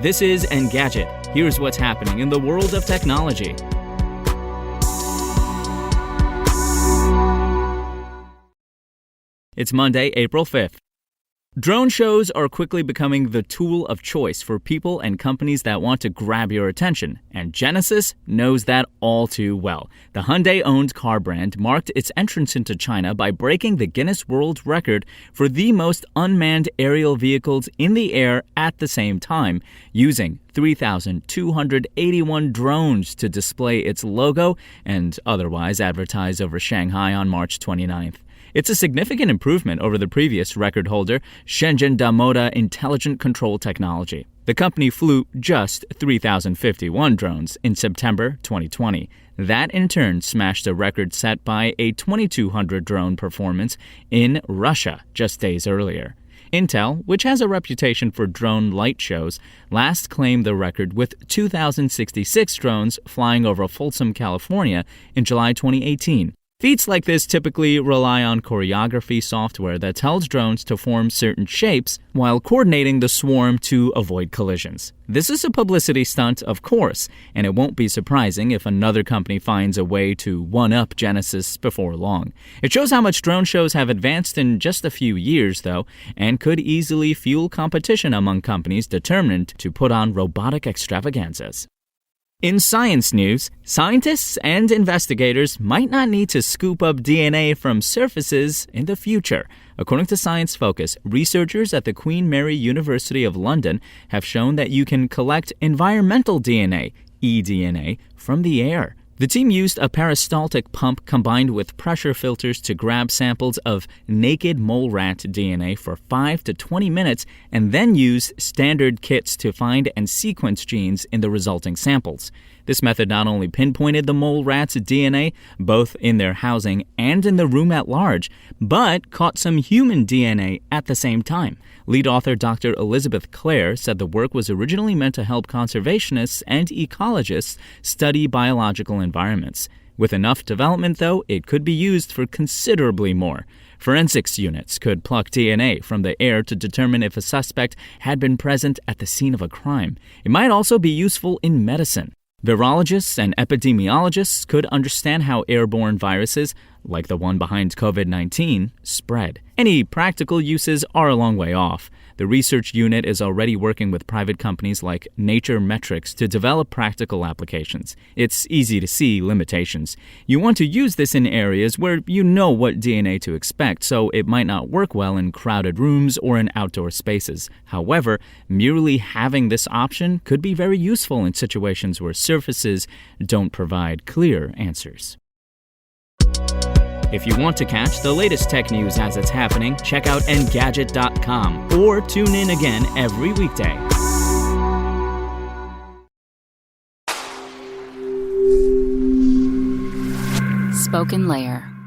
This is Engadget. Here's what's happening in the world of technology. It's Monday, April 5th. Drone shows are quickly becoming the tool of choice for people and companies that want to grab your attention, and Genesis knows that all too well. The Hyundai-owned car brand marked its entrance into China by breaking the Guinness World Record for the most unmanned aerial vehicles in the air at the same time, using 3,281 drones to display its logo and otherwise advertise over Shanghai on March 29th. It's a significant improvement over the previous record holder, Shenzhen Damoda Intelligent Control Technology. The company flew just 3,051 drones in September 2020. That in turn smashed a record set by a 2,200 drone performance in Russia just days earlier. Intel, which has a reputation for drone light shows, last claimed the record with 2,066 drones flying over Folsom, California in July 2018. Feats like this typically rely on choreography software that tells drones to form certain shapes while coordinating the swarm to avoid collisions. This is a publicity stunt, of course, and it won't be surprising if another company finds a way to one-up Genesis before long. It shows how much drone shows have advanced in just a few years, though, and could easily fuel competition among companies determined to put on robotic extravaganzas. In science news, scientists and investigators might not need to scoop up DNA from surfaces in the future. According to Science Focus, researchers at the Queen Mary University of London have shown that you can collect environmental DNA, eDNA, from the air. The team used a peristaltic pump combined with pressure filters to grab samples of naked mole rat DNA for 5 to 20 minutes and then used standard kits to find and sequence genes in the resulting samples. This method not only pinpointed the mole rat's DNA, both in their housing and in the room at large, but caught some human DNA at the same time. Lead author Dr. Elizabeth Clare said the work was originally meant to help conservationists and ecologists study biological environments. With enough development, though, it could be used for considerably more. Forensics units could pluck DNA from the air to determine if a suspect had been present at the scene of a crime. It might also be useful in medicine. Virologists and epidemiologists could understand how airborne viruses, like the one behind COVID-19, spread. Any practical uses are a long way off. The research unit is already working with private companies like Nature Metrics to develop practical applications. It's easy to see limitations. You want to use this in areas where you know what DNA to expect, so it might not work well in crowded rooms or in outdoor spaces. However, merely having this option could be very useful in situations where surfaces don't provide clear answers. If you want to catch the latest tech news as it's happening, check out Engadget.com or tune in again every weekday. Spoken Layer.